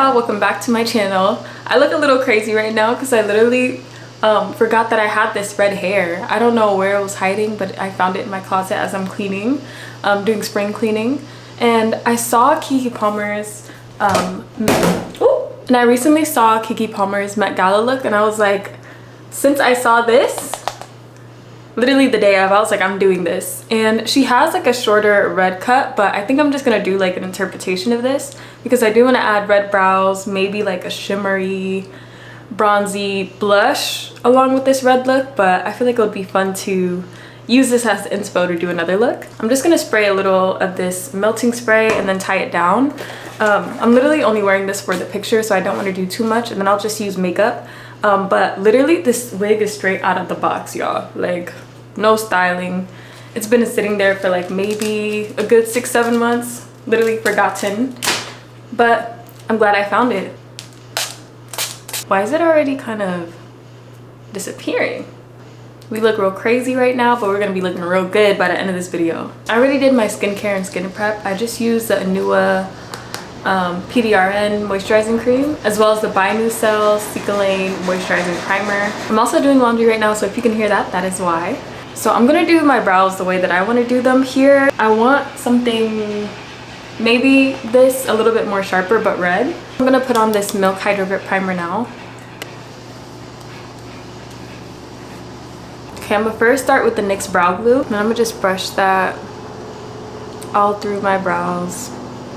y'all, welcome back to my channel. I look a little crazy right now because I literally forgot that I had this red hair. I don't know where it was hiding, but I found it in my closet as I'm cleaning, doing spring cleaning. And I saw Keke Palmer's and I recently saw Keke Palmer's Met Gala look, and I was like, since I saw this literally the day of, I was like, I'm doing this. And she has like a shorter red cut, but I think I'm just gonna do like an interpretation of this because I do want to add red brows, maybe like a shimmery bronzy blush along with this red look. But I feel like it would be fun to use this as inspo to do another look. I'm just gonna spray a little of this melting spray and then tie it down. I'm literally only wearing this for the picture, so I don't want to do too much, and then I'll just use makeup. But literally this wig is straight out of the box, y'all. Like, no styling. It's been sitting there for like maybe a good 6-7 months, literally forgotten, but I'm glad I found it. Why is it already kind of disappearing? We look real crazy right now, but we're gonna be looking real good by the end of this video. I already did my skincare and skin prep. I just used the anewho PDRN moisturizing cream, as well as the By New Cell Lane moisturizing primer. I'm also doing laundry right now, so if you can hear that, that is why. So I'm gonna do my brows the way that I want to do them here. I want something, maybe this a little bit more sharper but red. I'm gonna put on this Milk Hydro Grip primer now. Okay, I'm gonna first start with the NYX brow glue, and I'm gonna just brush that all through my brows.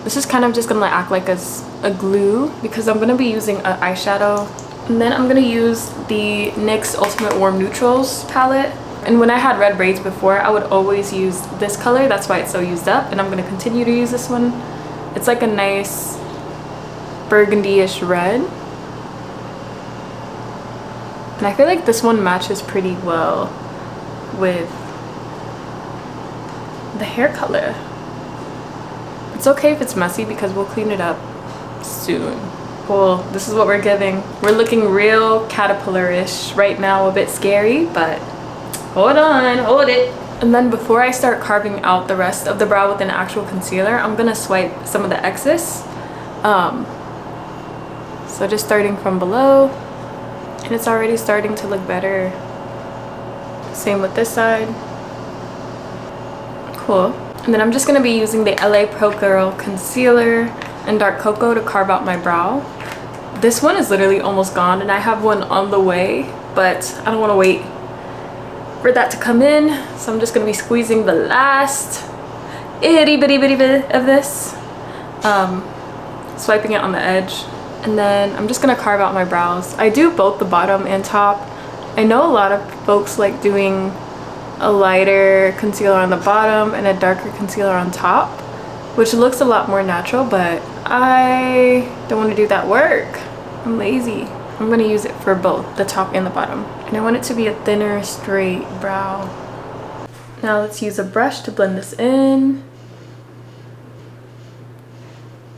This is kind of just gonna act like a glue because I'm gonna be using an eyeshadow. And then I'm gonna use the NYX Ultimate Warm Neutrals palette. And when I had red braids before, I would always use this color. That's why it's so used up. And I'm gonna continue to use this one. It's like a nice burgundy-ish red. And I feel like this one matches pretty well with the hair color. It's okay if it's messy because we'll clean it up soon. Cool, this is what we're giving. We're looking real caterpillar-ish right now, a bit scary, but hold on, hold it. And then before I start carving out the rest of the brow with an actual concealer, I'm gonna swipe some of the excess. So just starting from below, and it's already starting to look better. Same with this side. Cool. And then I'm just going to be using the LA Pro Girl concealer and dark cocoa to carve out my brow. This one is literally almost gone, and I have one on the way, but I don't want to wait for that to come in. So I'm just going to be squeezing the last itty bitty bit of this, swiping it on the edge. And then I'm just going to carve out my brows. I do both the bottom and top. I know a lot of folks like doing a lighter concealer on the bottom and a darker concealer on top, which looks a lot more natural, but I don't want to do that work. I'm lazy. I'm going to use it for both the top and the bottom, and I want it to be a thinner straight brow. Now let's use a brush to blend this in.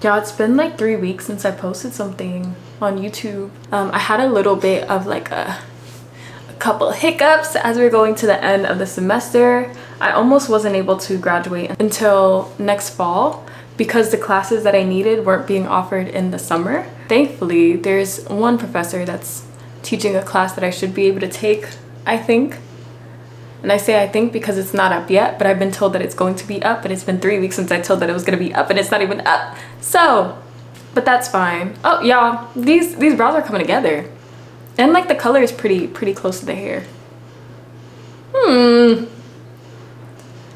Yeah, it's been like 3 weeks since I posted something on YouTube. I had a little bit of like a couple hiccups as we're going to the end of the semester. I almost wasn't able to graduate until next fall because the classes that I needed weren't being offered in the summer. Thankfully, there's one professor that's teaching a class that I should be able to take, I think. And I say I think because it's not up yet, but I've been told that it's going to be up, and it's been 3 weeks since I told that it was going to be up, and it's not even up. So, but that's fine. Oh, y'all, these brows are coming together. And like the color is pretty close to the hair.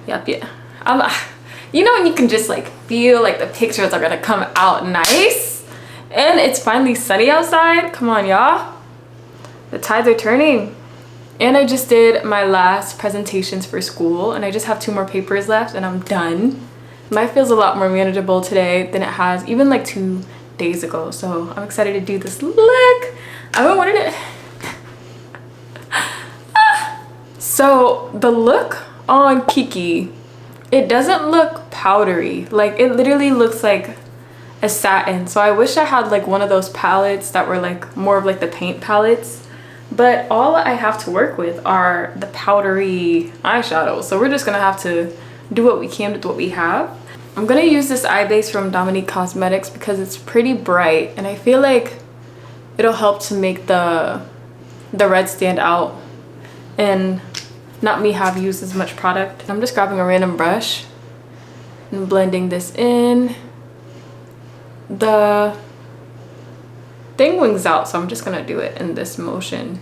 Yep, yeah. You know when you can just like feel like the pictures are gonna come out nice? And it's finally sunny outside. Come on, y'all. The tides are turning. And I just did my last presentations for school, and I just have 2 more papers left and I'm done. Life feels a lot more manageable today than it has even like 2 days ago. So I'm excited to do this look. I've been wanting it. So the look on Keke, it doesn't look powdery. Like, it literally looks like a satin. So I wish I had like one of those palettes that were like more of like the paint palettes. But all I have to work with are the powdery eyeshadows. So we're just gonna have to do what we can with what we have. I'm gonna use this eye base from Dominique Cosmetics because it's pretty bright and I feel like it'll help to make the red stand out and not me have used as much product. I'm just grabbing a random brush and blending this in. The thing wings out, so I'm just gonna do it in this motion.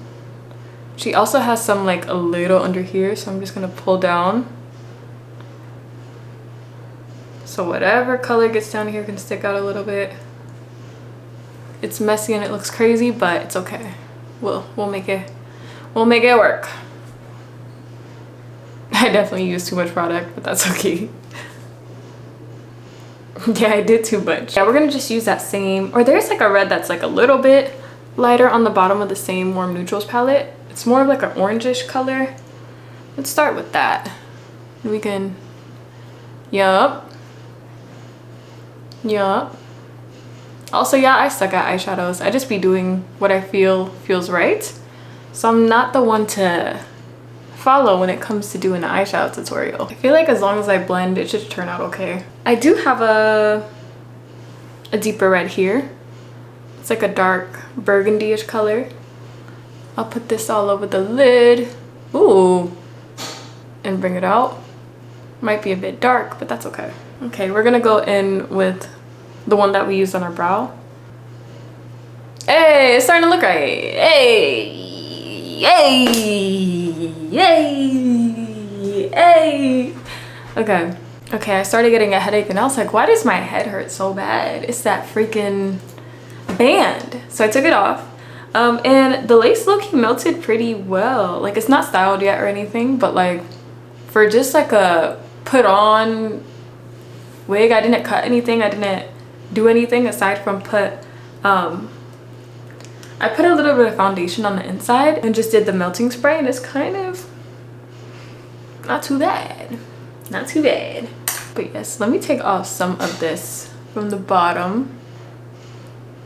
She also has some like a little under here, so I'm just gonna pull down. So whatever color gets down here can stick out a little bit. It's messy and it looks crazy, but it's okay. We'll make it work. I definitely used too much product, but that's okay. Yeah, I did too much. Yeah, we're gonna just use that same, or there's like a red that's like a little bit lighter on the bottom of the same warm neutrals palette. It's more of like an orangish color. Let's start with that. We can, yup. Also, yeah, I suck at eyeshadows. I just be doing what I feel feels right. So I'm not the one to follow when it comes to doing an eyeshadow tutorial. I feel like as long as I blend, it should turn out okay. I do have a deeper red here. It's like a dark burgundy-ish color. I'll put this all over the lid. Ooh. And bring it out. Might be a bit dark, but that's okay. Okay, we're gonna go in with the one that we used on our brow. Hey, it's starting to look right. Hey, hey. Okay, I started getting a headache and I was like, why does my head hurt so bad? It's that freaking band. So I took it off. And the lace look melted pretty well. Like, it's not styled yet or anything, but like for just like a put on wig, I didn't cut anything, I didn't do anything aside from put I put a little bit of foundation on the inside and just did the melting spray, and it's kind of not too bad. But yes, let me take off some of this from the bottom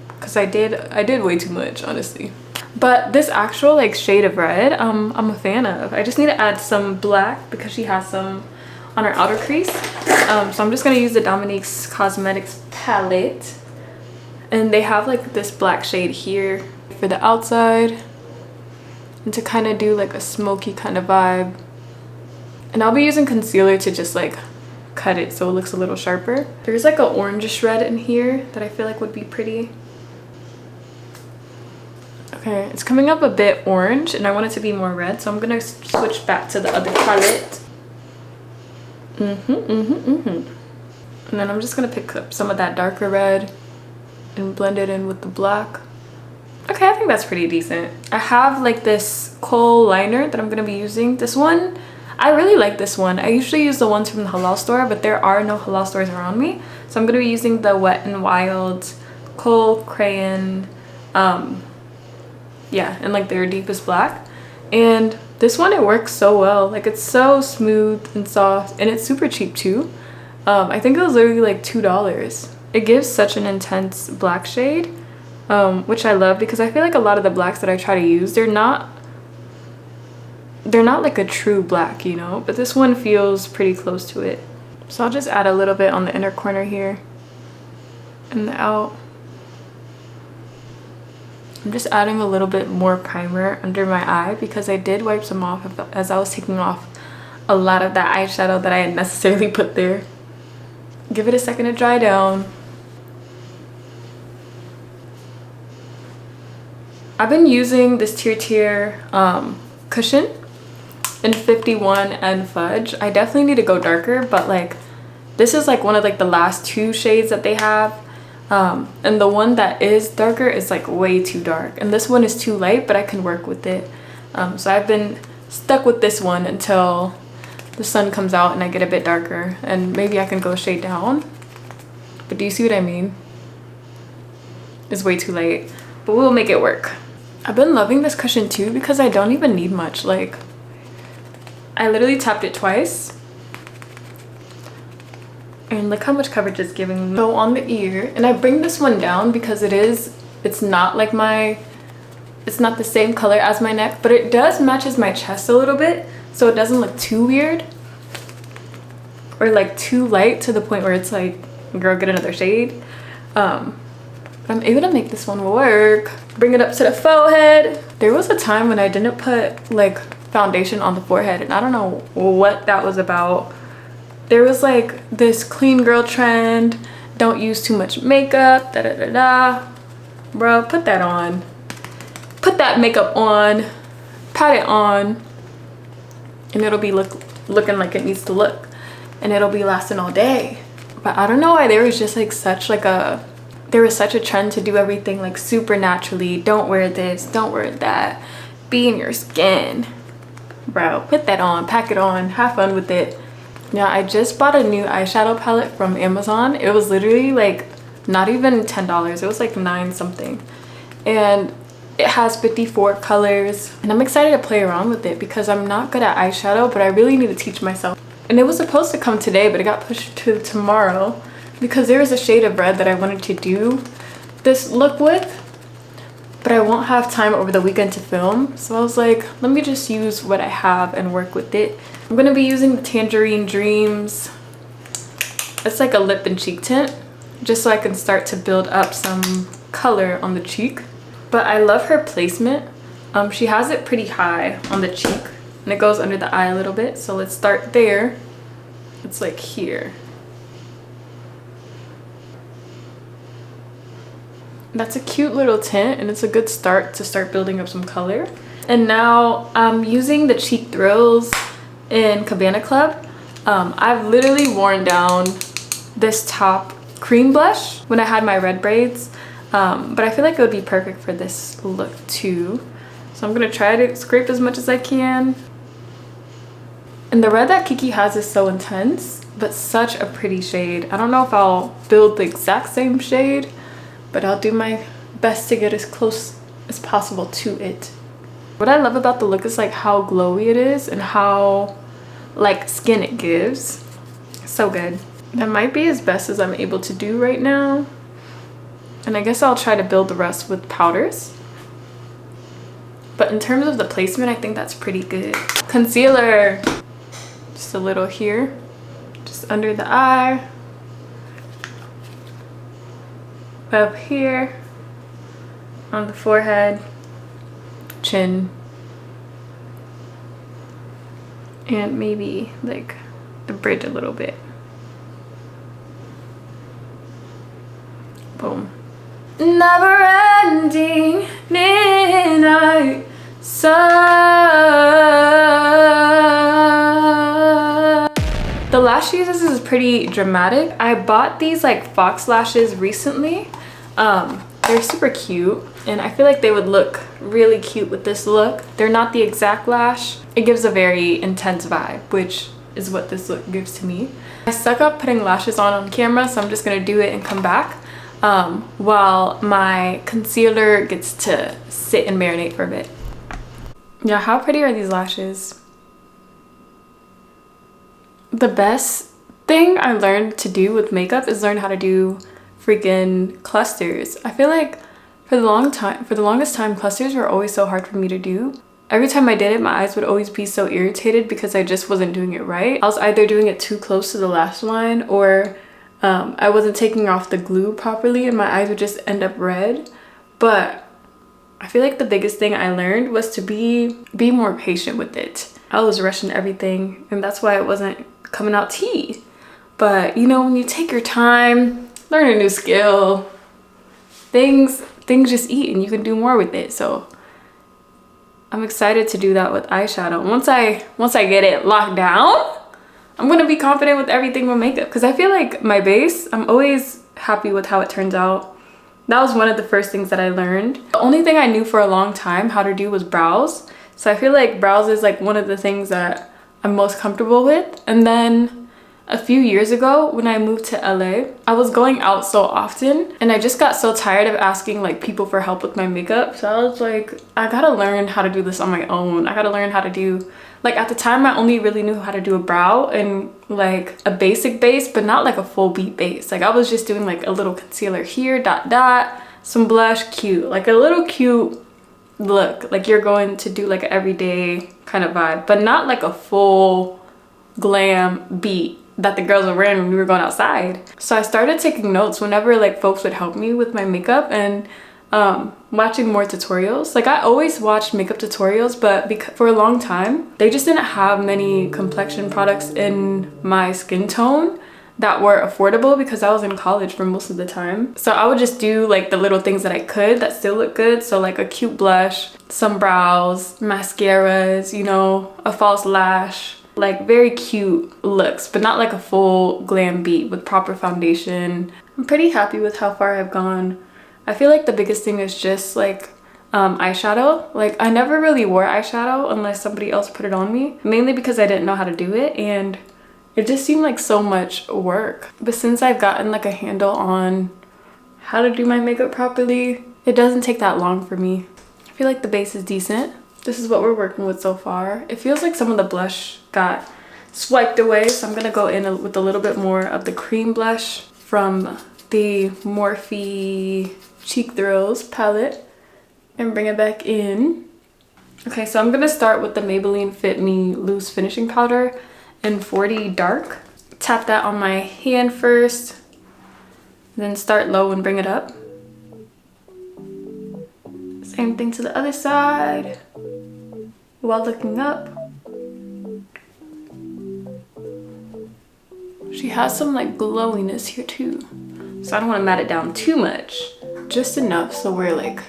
because I did way too much, honestly. But this actual like shade of red, I'm a fan of. I just need to add some black because she has some on her outer crease. So I'm just gonna use the Dominique's Cosmetics palette, and they have like this black shade here for the outside and to kind of do like a smoky kind of vibe. And I'll be using concealer to just like cut it so it looks a little sharper. There's like an orangish red in here that I feel like would be pretty. Okay, it's coming up a bit orange and I want it to be more red, so I'm gonna switch back to the other palette. And then I'm just gonna pick up some of that darker red and blend it in with the black. Okay, I think that's pretty decent. I have like this kohl liner that I'm gonna be using. This one, I really like this one. I usually use the ones from the halal store, but there are no halal stores around me. So I'm gonna be using the Wet n Wild kohl crayon, yeah, and like their deepest black. And this one, it works so well. Like, it's so smooth and soft, and it's super cheap too. I think it was literally like $2. It gives such an intense black shade, which I love because I feel like a lot of the blacks that I try to use, they're not like a true black, you know, but this one feels pretty close to it. So I'll just add a little bit on the inner corner here and the out. I'm just adding a little bit more primer under my eye because I did wipe some off as I was taking off a lot of that eyeshadow that I had necessarily put there. Give it a second to dry down. I've been using this Tier cushion in 51 and Fudge. I definitely need to go darker, but like this is like one of like the last two shades that they have. And the one that is darker is like way too dark, and this one is too light, but I can work with it. So I've been stuck with this one until the sun comes out and I get a bit darker, and maybe I can go a shade down. But do you see what I mean? It's way too light, but we'll make it work. I've been loving this cushion too because I don't even need much. Like, I literally tapped it twice. And look how much coverage it's giving me. So on the ear, and I bring this one down because it's not like it's not the same color as my neck, but it does matches my chest a little bit, so it doesn't look too weird. or like too light to the point where it's like, girl, get another shade. But I'm able to make this one work. Bring it up to the forehead. There was a time when I didn't put like foundation on the forehead, and I don't know what that was about. There was like this clean girl trend, don't use too much makeup, da da da da. Bro, put that on. Put that makeup on, pat it on, and it'll be looking like it needs to look, and it'll be lasting all day. But I don't know why there was just like such a trend to do everything like super naturally. Don't wear this, don't wear that, be in your skin. Bro, put that on, pack it on, have fun with it. Yeah, I just bought a new eyeshadow palette from Amazon. It was literally like not even $10. It was like 9 something, and it has 54 colors, and I'm excited to play around with it because I'm not good at eyeshadow, but I really need to teach myself. And it was supposed to come today, but it got pushed to tomorrow because there was a shade of red that I wanted to do this look with, but I won't have time over the weekend to film. So I was like, let me just use what I have and work with it. I'm gonna be using the Tangerine Dreams. It's like a lip and cheek tint, just so I can start to build up some color on the cheek. But I love her placement. She has it pretty high on the cheek, and it goes under the eye a little bit. So let's start there. It's like here. That's a cute little tint, and it's a good start to start building up some color. And now I'm using the Cheek Thrills in Cabana Club. I've literally worn down this top cream blush when I had my red braids, but I feel like it would be perfect for this look too. So I'm gonna try to scrape as much as I can. And the red that Keke has is so intense, but such a pretty shade. I don't know if I'll build the exact same shade, but I'll do my best to get as close as possible to it. What I love about the look is like how glowy it is and how like skin it gives. So good. That might be as best as I'm able to do right now. And I guess I'll try to build the rest with powders. But in terms of the placement, I think that's pretty good. Concealer. Just a little here. Just under the eye. Up here. On the forehead. Chin. And maybe like the bridge a little bit. Boom. Never ending midnight sun. The lash she uses is pretty dramatic. I bought these like fox lashes recently. They're super cute, and I feel like they would look really cute with this look. They're not the exact lash. It gives a very intense vibe, which is what this look gives to me. I suck up putting lashes on camera, so I'm just gonna do it and come back while my concealer gets to sit and marinate for a bit. Yeah, how pretty are these lashes? The best thing I learned to do with makeup is learn how to do freaking clusters. I feel like for the longest time, clusters were always so hard for me to do. Every time I did it, my eyes would always be so irritated because I just wasn't doing it right. I was either doing it too close to the lash line, or I wasn't taking off the glue properly and my eyes would just end up red. But I feel like the biggest thing I learned was to be more patient with it. I was rushing everything, and that's why it wasn't coming out tea. But you know, when you take your time, learn a new skill, things just eat and you can do more with it. So I'm excited to do that with eyeshadow. Once I get it locked down, I'm gonna be confident with everything with makeup, because I feel like my base, I'm always happy with how it turns out. That was one of the first things that I learned. The only thing I knew for a long time how to do was brows. So I feel like brows is like one of the things that I'm most comfortable with. And then a few years ago when I moved to LA, I was going out so often and I just got so tired of asking like people for help with my makeup. So I was like, I gotta learn how to do this on my own. I gotta learn how to do, like at the time I only really knew how to do a brow and like a basic base, but not like a full beat base. Like I was just doing like a little concealer here, dot dot, some blush, cute, like a little cute look, like you're going to do like an everyday kind of vibe, but not like a full glam beat that the girls were wearing when we were going outside. So I started taking notes whenever like folks would help me with my makeup and watching more tutorials. Like I always watched makeup tutorials, but for a long time they just didn't have many complexion products in my skin tone that were affordable because I was in college for most of the time. So I would just do like the little things that I could that still look good. So like a cute blush, some brows, mascaras, you know, a false lash, like very cute looks, but not like a full glam beat with proper foundation. I'm pretty happy with how far I've gone. I feel like the biggest thing is just like eyeshadow. Like I never really wore eyeshadow unless somebody else put it on me, mainly because I didn't know how to do it and it just seemed like so much work. But since I've gotten like a handle on how to do my makeup properly, it doesn't take that long for me. I feel like the base is decent. This is what we're working with so far. It feels like some of the blush got swiped away, so I'm gonna go in with a little bit more of the cream blush from the Morphe Cheek Thrills palette and bring it back in. Okay, so I'm gonna start with the Maybelline Fit Me Loose Finishing Powder in 40 Dark. Tap that on my hand first, then start low and bring it up. Same thing to the other side while looking up. She has some like glowiness here too, so I don't want to mat it down too much, just enough so we're like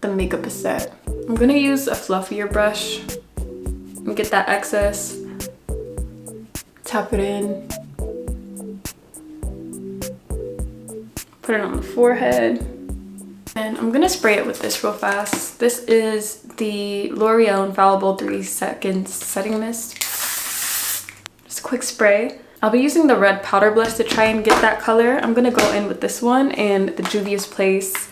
the makeup is set. I'm gonna use a fluffier brush and get that excess, tap it in, put it on the forehead, and I'm gonna spray it with this real fast. This is the L'Oreal Infallible 3-second setting mist. Just a quick spray. I'll be using the red powder blush to try and get that color. I'm gonna go in with this one and the Juvia's Place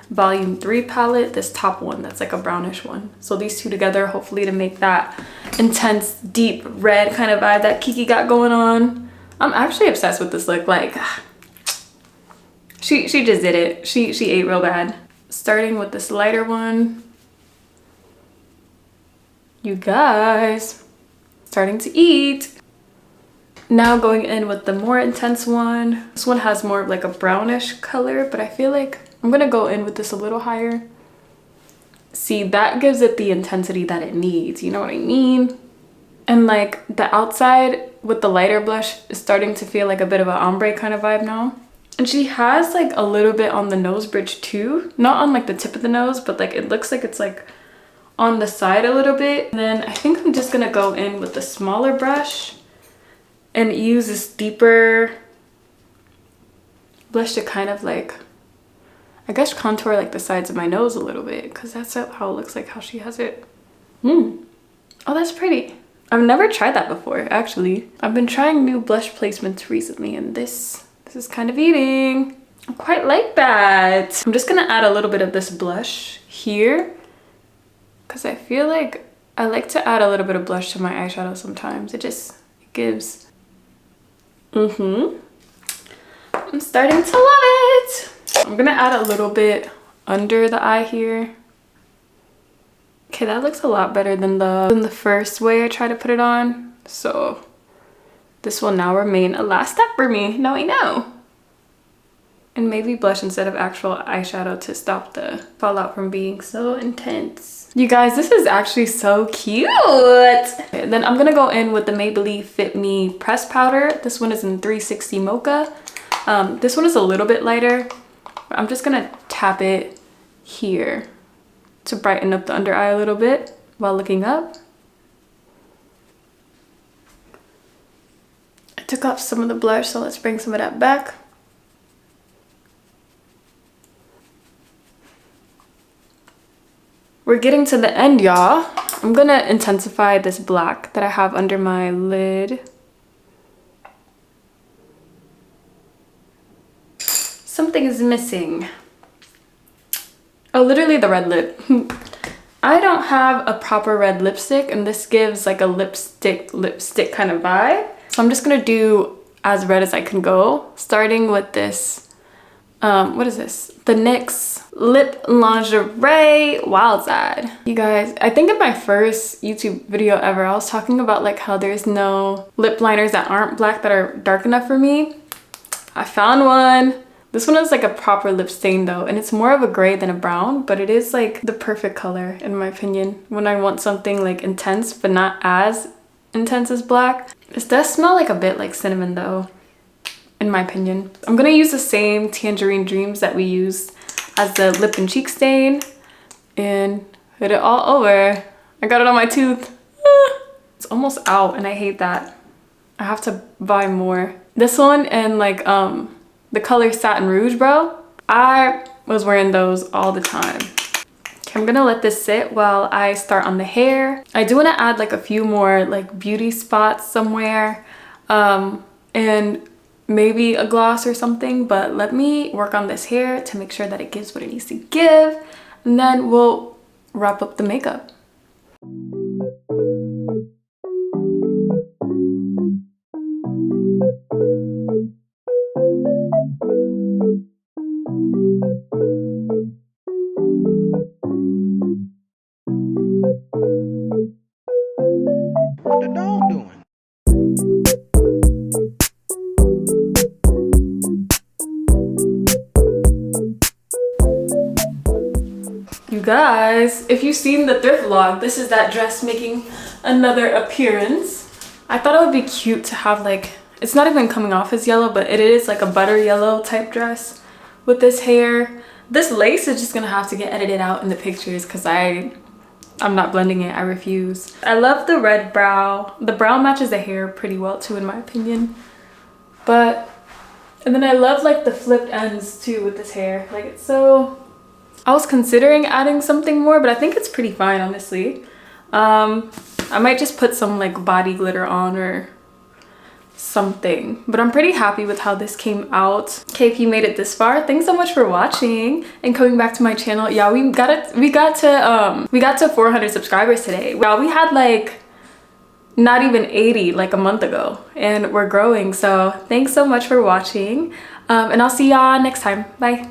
Volume 3 palette, this top one that's like a brownish one. So these two together, hopefully to make that intense, deep red kind of vibe that Keke got going on. I'm actually obsessed with this look. Like, she just did it. She ate real bad. Starting with this lighter one. You guys, starting to eat. Now going in with the more intense one. This one has more of like a brownish color, but I feel like I'm gonna go in with this a little higher. See, that gives it the intensity that it needs, you know what I mean? And like the outside with the lighter blush is starting to feel like a bit of an ombre kind of vibe now. And she has like a little bit on the nose bridge too. Not on like the tip of the nose, but like it looks like it's like on the side a little bit. And then I think I'm just gonna go in with the smaller brush and use this deeper blush to kind of like, I guess, contour like the sides of my nose a little bit, because that's how it looks like how she has it. Oh, that's pretty. I've never tried that before, actually. I've been trying new blush placements recently, and this is kind of eating. I quite like that. I'm just gonna add a little bit of this blush here, because I feel like I like to add a little bit of blush to my eyeshadow sometimes. It gives. I'm starting to love it. I'm gonna add a little bit under the eye here. Okay, that looks a lot better than the first way I tried to put it on. So this will now remain a last step for me. Now I know. And maybe blush instead of actual eyeshadow to stop the fallout from being so intense. You guys, this is actually so cute. Okay, then I'm gonna go in with the Maybelline Fit Me Press Powder. This one is in 360 Mocha. This one is a little bit lighter. I'm just gonna tap it here to brighten up the under eye a little bit while looking up. I took off some of the blush, so let's bring some of that back. We're getting to the end, y'all. I'm gonna intensify this black that I have under my lid. Something is missing. Oh, literally the red lip. I don't have a proper red lipstick, and this gives like a lipstick kind of vibe. So I'm just gonna do as red as I can go, starting with this what is this? The NYX Lip Lingerie Wild Side. You guys, I think in my first YouTube video ever, I was talking about like how there's no lip liners that aren't black that are dark enough for me. I found one. This one is like a proper lip stain though, and it's more of a gray than a brown, but it is like the perfect color in my opinion when I want something like intense but not as intense as black. This does smell like a bit like cinnamon though, in my opinion. I'm gonna use the same Tangerine Dreams that we used as the lip and cheek stain and put it all over. I got it on my tooth. It's almost out and I hate that. I have to buy more. This one and like the color Satin Rouge, bro. I was wearing those all the time. Okay, I'm gonna let this sit while I start on the hair. I do wanna add like a few more like beauty spots somewhere and maybe a gloss or something, but let me work on this hair to make sure that it gives what it needs to give, and then we'll wrap up the makeup. What the dog doing? You guys, if you've seen the thrift vlog, this is that dress making another appearance. I thought it would be cute to have like, it's not even coming off as yellow, but it is like a butter yellow type dress with this hair. This lace is just gonna have to get edited out in the pictures because I'm not blending it, I refuse. I love the red brow. The brow matches the hair pretty well too in my opinion. And then I love like the flipped ends too with this hair. Like it's so, I was considering adding something more, but I think it's pretty fine honestly. I might just put some like body glitter on or something, but I'm pretty happy with how this came out. Okay, if you made it this far, thanks so much for watching and coming back to my channel. Yeah, we got to 400 subscribers today. Well, we had like not even 80 like a month ago, and we're growing. So thanks so much for watching, and I'll see y'all next time. Bye.